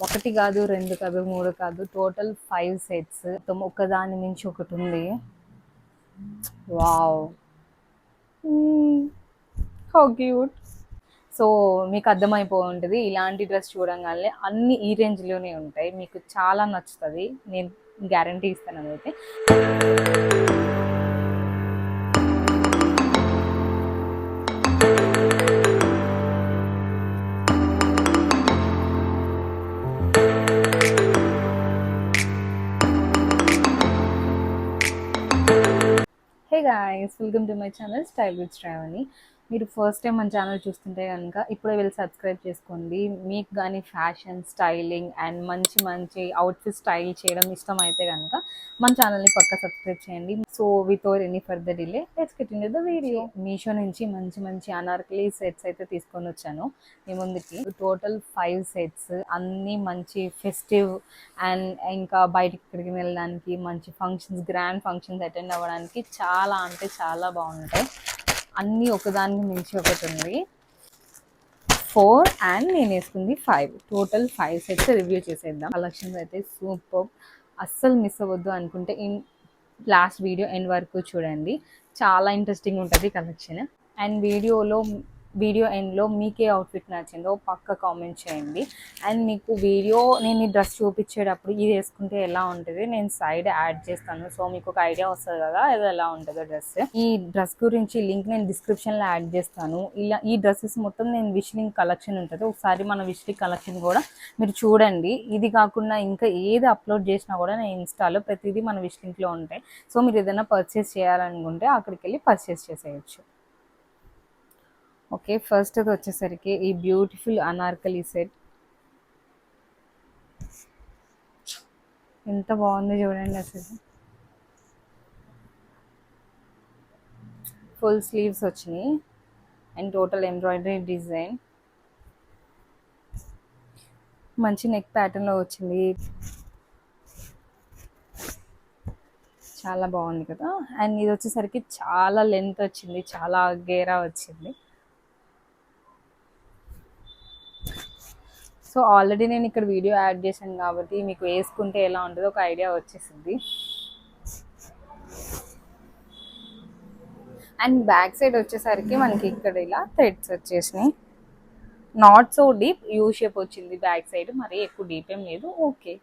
ఒకటి కాదు, రెండు కాదు, మూడు కాదు, టోటల్ 5 సెట్స్. మొత్తం ఒకదాని మించి ఒకటి ఉంది. Wow, how cute. సో మీకు అర్థమైపో ఉంటుంది, ఇలాంటి డ్రెస్ చూడంగానే అన్ని ఈ రేంజ్లోనే ఉంటాయి, మీకు చాలా నచ్చుతుంది, నేను గ్యారంటీ ఇస్తాను అదైతే. Hey guys, welcome to my channel style with Shravani. మీరు ఫస్ట్ టైం మన ఛానల్ చూస్తుంటే కనుక ఇప్పుడే వెళ్ళి సబ్స్క్రైబ్ చేసుకోండి. మీకు కానీ ఫ్యాషన్, స్టైలింగ్ అండ్ మంచి మంచి అవుట్ఫిట్ స్టైల్ చేయడం ఇష్టం అయితే కనుక మన ఛానల్ని పక్కా సబ్స్క్రైబ్ చేయండి. So without any further delay let's get into the video. Meesho నుంచి మంచి మంచి అనార్కలి సెట్స్ అయితే తీసుకొని వచ్చాను మీ ముందుకి. టోటల్ 5 సెట్స్, అన్నీ మంచి ఫెస్టివ్ అండ్ ఇంకా బయటికి ఇక్కడికి వెళ్ళడానికి, మంచి ఫంక్షన్స్, గ్రాండ్ ఫంక్షన్స్ అటెండ్ అవ్వడానికి చాలా అంటే చాలా బాగుంటాయి. అన్నీ ఒకదానికి మించి ఒకటి ఉంది. 4 అండ్ నేను వేసుకుంది 5, టోటల్ 5 సెట్స్ రివ్యూ చేసేద్దాం. కలెక్షన్స్ అయితే సూపర్, అస్సలు మిస్ అవ్వద్దు అనుకుంటే లాస్ట్ వీడియో ఎండ్ వరకు చూడండి, చాలా ఇంట్రెస్టింగ్ ఉంటుంది కలెక్షన్. అండ్ వీడియో ఎండ్లో మీకే అవుట్ఫిట్ నచ్చిందో పక్క కామెంట్ చేయండి. అండ్ మీకు నేను ఈ డ్రెస్ చూపించేటప్పుడు ఇది వేసుకుంటే ఎలా ఉంటుంది నేను సైడ్ యాడ్ చేస్తాను, సో మీకు ఒక ఐడియా వస్తుంది కదా ఇది ఎలా ఉంటుందో డ్రెస్. ఈ డ్రెస్ గురించి లింక్ నేను డిస్క్రిప్షన్లో యాడ్ చేస్తాను. ఇలా ఈ డ్రెస్సెస్ మొత్తం నేను విష్ లింక్ కలెక్షన్ ఉంటుంది, ఒకసారి మన విష్ లింక్ కలెక్షన్ కూడా మీరు చూడండి. ఇది కాకుండా ఇంకా ఏది అప్లోడ్ చేసినా కూడా నేను ఇన్స్టాలో ప్రతిదీ మన విష్ లింక్లో ఉంటాయి. సో మీరు ఏదైనా పర్చేస్ చేయాలనుకుంటే అక్కడికి వెళ్ళి పర్చేస్ చేసేయచ్చు. ఓకే, ఫస్ట్ అది వచ్చేసరికి ఈ బ్యూటిఫుల్ అనార్కలి సెట్. ఎంత బాగుంది చూడండి అసలు. ఫుల్ స్లీవ్స్ వచ్చినాయి అండ్ టోటల్ ఎంబ్రాయిడరీ డిజైన్, మంచి నెక్ ప్యాటర్న్లో వచ్చింది, చాలా బాగుంది కదా. అండ్ ఇది వచ్చేసరికి చాలా లెంత్ వచ్చింది, చాలా గేరా వచ్చింది. సో ఆల్రెడీ నేను ఇక్కడ వీడియో యాడ్ చేశాను కాబట్టి మీకు వేసుకుంటే ఎలా ఉంటుందో ఒక ఐడియా వచ్చేసింది. అండ్ బ్యాక్ సైడ్ వచ్చేసరికి మనకి ఇక్కడ ఇలా థ్రెడ్స్ వచ్చేసినాయి, not so deep, U shape వచ్చింది బ్యాక్ సైడ్, మరి ఎక్కువ డీప్ ఏం లేదు. ఓకే,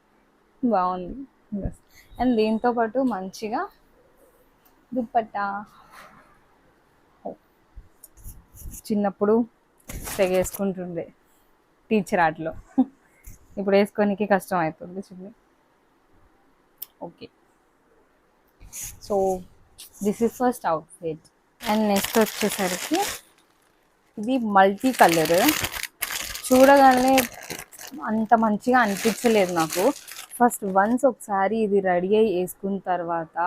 బాగుంది. అండ్ దీంతో పాటు మంచిగా దుప్పట్టా, చిన్నప్పుడు తెగేసుకుంటుండే టీచర్ ఆటలో, ఇప్పుడు వేసుకోనికి కష్టం అవుతుంది చిన్న. Okay, so this is first outfit. And next వచ్చేసరికి ఇది మల్టీ కలర్, చూడగానే అంత మంచిగా అనిపించలేదు నాకు. వన్స్ ఒకసారి ఇది రెడీ అయ్యి వేసుకున్న తర్వాత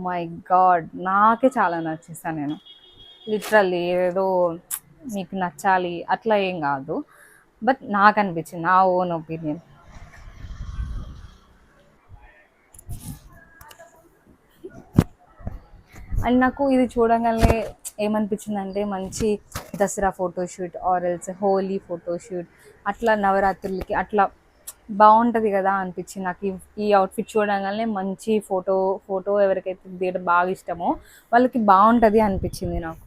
మై గాడ్ నాకే చాలా నచ్చేస్తాను నేను. లిటరల్లీ ఏదో మీకు నచ్చాలి అట్లా ఏం కాదు, బట్ నాకు అనిపించింది, నా ఓన్ ఒపీనియన్. అండ్ నాకు ఇది చూడగానే ఏమనిపించింది అంటే మంచి Dasara photoshoot or else Holi photoshoot, అట్లా నవరాత్రులకి అట్లా బాగుంటుంది కదా అనిపించింది నాకు. ఈ అవుట్ఫిట్ చూడగానే మంచి ఫోటో ఎవరికైతే దిగడం బాగా ఇష్టమో వాళ్ళకి బాగుంటుంది అనిపించింది నాకు.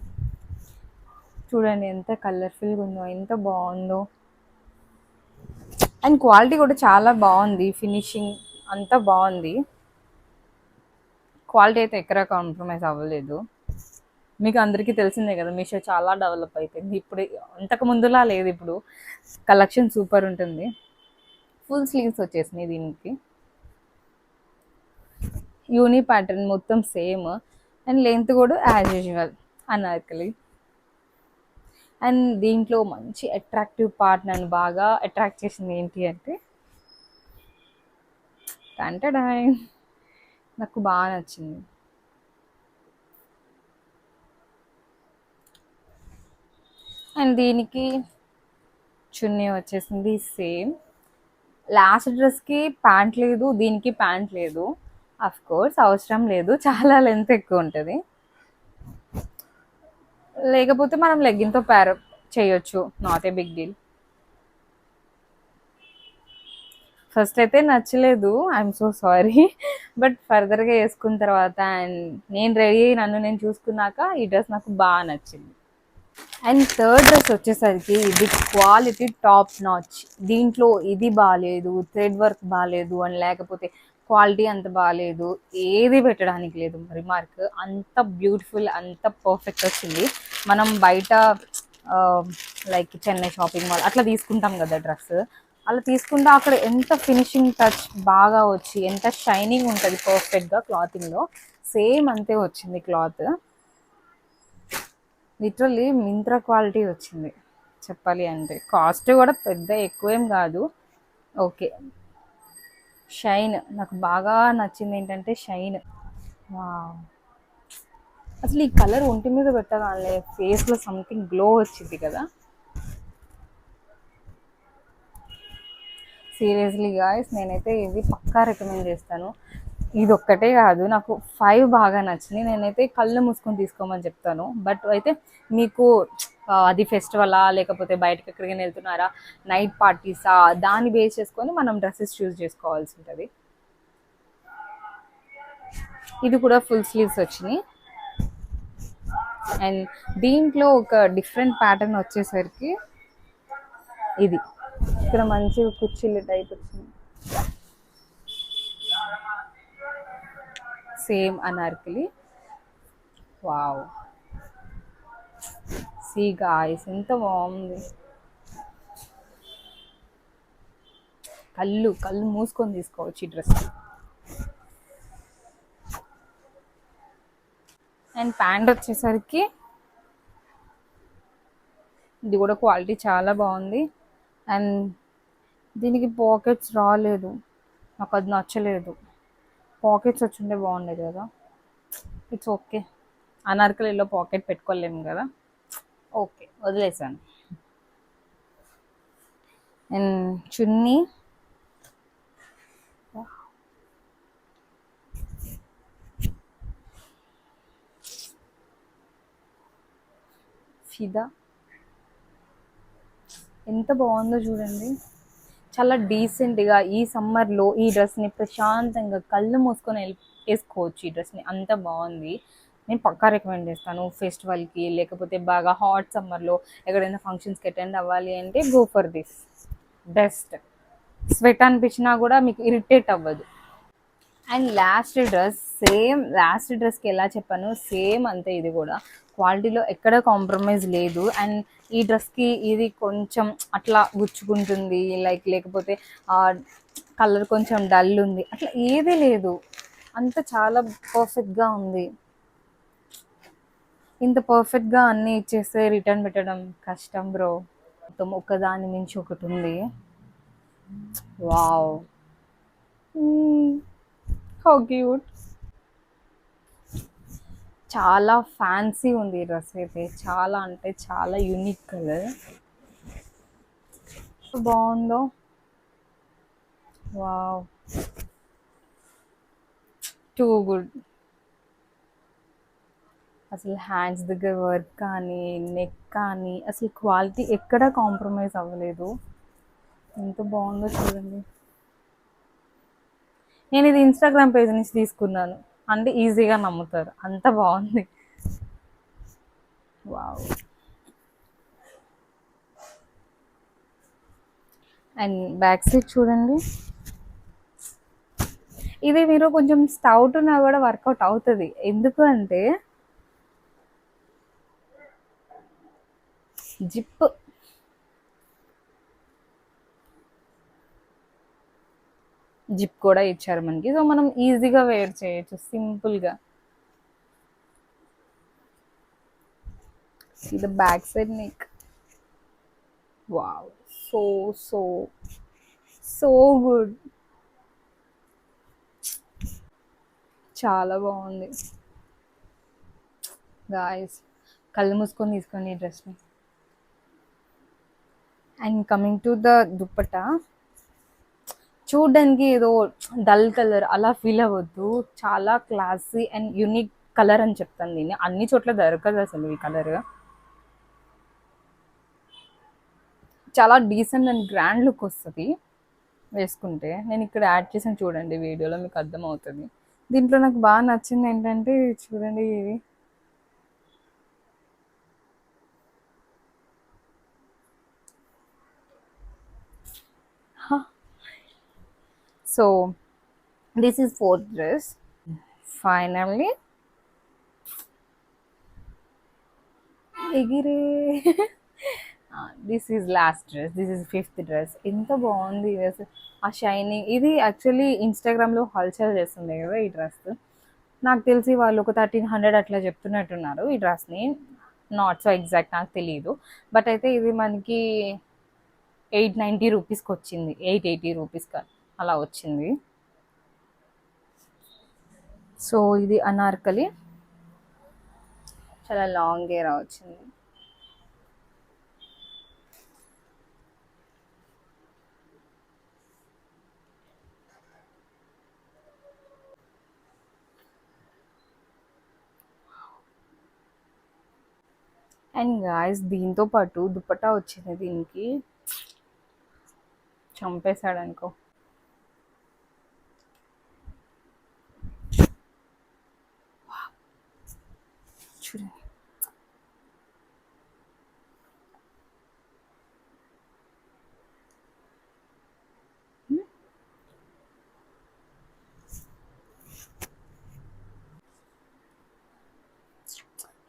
చూడండి ఎంత కలర్ఫుల్గా ఉందో, ఎంత బాగుందో. అండ్ క్వాలిటీ కూడా చాలా బాగుంది, ఫినిషింగ్ అంతా బాగుంది. క్వాలిటీ అయితే ఎక్కడ కాంప్రమైజ్ అవ్వలేదు. మీకు అందరికీ తెలిసిందే కదా మీషో చాలా డెవలప్ అయిపోయింది ఇప్పుడు, అంతకు ముందులా లేదు ఇప్పుడు. కలెక్షన్ సూపర్ ఉంటుంది. ఫుల్ స్లీవ్స్ వచ్చేసినాయి దీనికి, యూని ప్యాటర్న్ మొత్తం సేమ్, అండ్ లెంత్ కూడా యాజ్ యూజువల్ అనార్కలి. అండ్ దీంట్లో మంచి అట్రాక్టివ్ పార్ట్ నన్ను బాగా అట్రాక్ట్ చేసింది ఏంటి అంటే టంటడాయ్, నాకు బాగా నచ్చింది. అండ్ దీనికి చున్నీ వచ్చేసింది సేమ్. లాస్ట్ డ్రెస్కి ప్యాంట్ లేదు, దీనికి ప్యాంట్ లేదు. అఫ్ కోర్స్ అవసరం లేదు, చాలా లెంత్ ఎక్కువ ఉంటుంది, లేకపోతే మనం లెగ్గిన్తో ప్యారప్ చేయొచ్చు, not a big deal. First అయితే నచ్చలేదు. I'm so sorry. బట్ ఫర్దర్‌గా యేసుకున్న తర్వాత అండ్ నేను రెడీ అయ్యి నన్ను నేను చూసుకున్నాక ఈ డ్రెస్ నాకు బాగా నచ్చింది. అండ్ థర్డ్ డ్రెస్ వచ్చేసరికి ఇది క్వాలిటీ టాప్ నాచ్. దీంట్లో ఇది బాలేదు, థ్రెడ్ వర్క్ బాలేదు అని లేకపోతే క్వాలిటీ అంత బాలేదు, ఏది పెట్టడానికి లేదు రిమార్క్. అంత బ్యూటిఫుల్, అంత పర్ఫెక్ట్ వచ్చింది. మనం బయట లైక్ చెన్నై షాపింగ్ మాల్ అట్లా తీసుకుంటాం కదా డ్రెస్, అలా తీసుకుంటే అక్కడ ఎంత ఫినిషింగ్ టచ్ బాగా వచ్చి ఎంత షైనింగ్ ఉంటుంది పర్ఫెక్ట్గా క్లాతింగ్లో, సేమ్ అంతే వచ్చింది క్లాత్. లిటరల్లీ మింత్రా క్వాలిటీ వచ్చింది చెప్పాలి అంటే. కాస్ట్ కూడా పెద్ద ఎక్కువేం కాదు. ఓకే. షైన్ నాకు బాగా నచ్చింది ఏంటంటే షైన్. వావ్! అసలు ఈ కలర్ ఒంటి మీద పెట్టగానే ఫేస్లో సంథింగ్ గ్లో వచ్చింది కదా. సీరియస్లీ గాయస్, నేనైతే ఇది పక్కా రికమెండ్ చేస్తాను. ఇది ఒక్కటే కాదు, నాకు 5 బాగా నచ్చినాయి. నేనైతే కళ్ళు మూసుకొని తీసుకోమని చెప్తాను. బట్ అయితే మీకు అది ఫెస్టివలా లేకపోతే బయటకి ఎక్కడికైనా వెళ్తున్నారా, నైట్ పార్టీసా, దాన్ని బేస్ చేసుకొని మనం డ్రెస్సెస్ చూస్ చేసుకోవాల్సి ఉంటుంది. ఇది కూడా ఫుల్ స్లీవ్స్ వచ్చినాయి. అండ్ దీంట్లో ఒక డిఫరెంట్ ప్యాటర్న్ వచ్చేసరికి ఇది ఇక్కడ మంచి కుర్చీలు టైప్ వచ్చింది. Same anarkali. Wow! See guys ఎంత బాగుంది. కళ్ళు కళ్ళు మూసుకొని తీసుకోవచ్చు ఈ డ్రెస్. అండ్ ప్యాంట్ వచ్చేసరికి ఇది కూడా క్వాలిటీ చాలా బాగుంది. అండ్ దీనికి పాకెట్స్ రాలేదు, నాకు అది నచ్చలేదు. పాకెట్స్ వచ్చింటే బాగుండేది కదా. ఇట్స్ ఓకే, అనార్కలిలో పాకెట్ పెట్టుకోలేము కదా. ఓకే, వదిలేసాను. అండ్ చున్నీ ఫిదా ఎంత బాగుందో చూడండి. చాలా డీసెంట్గా ఈ సమ్మర్లో ఈ డ్రెస్ని ప్రశాంతంగా కళ్ళు మూసుకొని వేసుకోవచ్చు. ఈ డ్రెస్ని అంత బాగుంది. నేను పక్కా రికమెండ్ చేస్తాను ఫెస్టివల్కి, లేకపోతే బాగా హాట్ సమ్మర్లో ఎక్కడైనా ఫంక్షన్స్కి అటెండ్ అవ్వాలి అంటే go for this. Best. Sweat అనిపించినా కూడా మీకు ఇరిటేట్ అవ్వదు. అండ్ లాస్ట్ డ్రెస్కి ఎలా చెప్పాను సేమ్ అంతే ఇది కూడా. క్వాలిటీలో ఎక్కడ కాంప్రమైజ్ లేదు. అండ్ ఈ డ్రెస్కి ఇది కొంచెం అట్లా గుచ్చుకుంటుంది, లేకపోతే కలర్ కొంచెం డల్ ఉంది, అట్లా ఏదీ లేదు. అంత చాలా పర్ఫెక్ట్గా ఉంది. ఇంత పర్ఫెక్ట్గా అన్నీ ఇచ్చేస్తే రిటర్న్ పెట్టడం కష్టం బ్రో. మొత్తం ఒకదాని మించి ఒకటి ఉంది. Wow, how cute. చాలా ఫ్యాన్సీ ఉంది ఈ డ్రెస్ అయితే, చాలా అంటే చాలా యూనిక్ కలర్. బాగుందో. Wow, too good. అసలు హ్యాండ్స్ దగ్గర వర్క్ కానీ నెక్ కానీ అసలు క్వాలిటీ ఎక్కడ కాంప్రమైజ్ అవ్వలేదు. ఎంత బాగుందో చూడండి. నేను ఇది ఇన్స్టాగ్రామ్ పేజ్ నుంచి తీసుకున్నాను అంటే ఈజీగా నమ్ముతారు, అంత బాగుంది. వావ్. అండ్ బ్యాక్ సైడ్ చూడండి. ఇది మీరు కొంచెం స్టౌట్ ఉన్నా కూడా వర్కౌట్ అవుతుంది. ఎందుకు అంటే జిప్ జిప్ కూడా ఇచ్చారు మనకి, సో మనం ఈజీగా వేర్ చేయొచ్చు సింపుల్గా. ఇది back side neck. Wow, so so so good. చాలా బాగుంది గాయస్, కళ్ళు మూసుకొని తీసుకోండి ఈ డ్రెస్ని. And coming to the dupatta, చూడ్డానికి ఏదో డల్ కలర్ అలా ఫీల్ అవ్వద్దు. చాలా క్లాసీ అండ్ యూనిక్ కలర్ అని చెప్తాను దీన్ని. అన్ని చోట్ల దొరకదు అసలు ఈ కలర్. చాలా డీసెంట్ అండ్ గ్రాండ్ లుక్ వస్తుంది. వేసుకుంటే. నేను ఇక్కడ యాడ్ చేసాను చూడండి వీడియోలో, మీకు అర్థమవుతుంది. దీంట్లో నాకు బాగా నచ్చింది ఏంటంటే చూడండి ఇది. So this is fourth dress. Finally ఎగిరే this is last dress, this is fifth dress. ఎంత బాగుంది డ్రెస్, ఆ షైనింగ్. ఇది యాక్చువల్లీ ఇన్స్టాగ్రామ్లో హల్చల్ చేస్తుంది కదా ఈ డ్రెస్. నాకు తెలిసి వాళ్ళు ఒక 1300 అట్లా చెప్తున్నట్టున్నారు ఈ డ్రెస్ని. నాట్ సో ఎగ్జాక్ట్, నాకు తెలియదు. బట్ అయితే ఇది మనకి 890 రూపీస్కి వచ్చింది, 880 రూపీస్కి అలా వచ్చింది. సో ఇది అనార్కలి, చాలా లాంగ్ గేరా వచ్చింది. అండ్ గాయస్ దీంతో పాటు దుపట్టా వచ్చింది దీనికి, చంపేశాడు అనుకో. చూడండి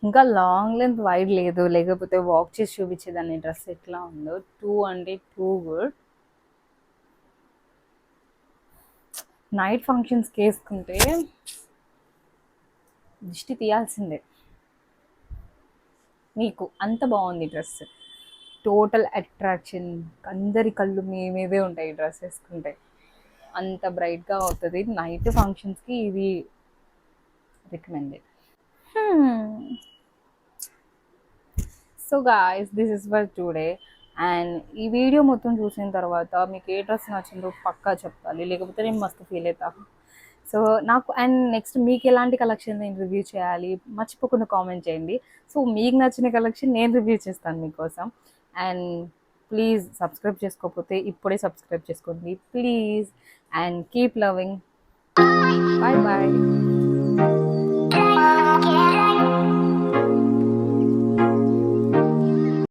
ఇంకా లాంగ్ లెంత్ వైడ్ లేదు, లేకపోతే వాక్ చేసి చూపించేదాన్ని డ్రెస్ ఎట్లా ఉందో. టూ అంటే టూ గుడ్. నైట్ ఫంక్షన్స్కి వేసుకుంటే దిష్టి తీయాల్సిందే మీకు, అంత బాగుంది డ్రెస్. టోటల్ అట్రాక్షన్, అందరి కళ్ళు మీ మీదే ఉంటాయి ఈ డ్రెస్ వేసుకుంటే, అంత బ్రైట్గా అవుతుంది. నైట్ ఫంక్షన్స్కి ఇది recommended. So guys this is for today. And ఈ వీడియో మొత్తం చూసిన తర్వాత మీకు ఏ డ్రెస్ నచ్చిందో పక్కా చెప్పాలి, లేకపోతే నేను మస్తు ఫీల్ అవుతాను. సో నాకు అండ్ నెక్స్ట్ మీకు ఎలాంటి కలెక్షన్ నేను రివ్యూ చేయాలి మర్చిపోకుండా కామెంట్ చేయండి. సో మీకు నచ్చిన కలెక్షన్ నేను రివ్యూ చేస్తాను మీకోసం. అండ్ ప్లీజ్ సబ్స్క్రైబ్ చేసుకోకపోతే ఇప్పుడే సబ్స్క్రైబ్ చేసుకోండి please. And keep loving. Bye bye.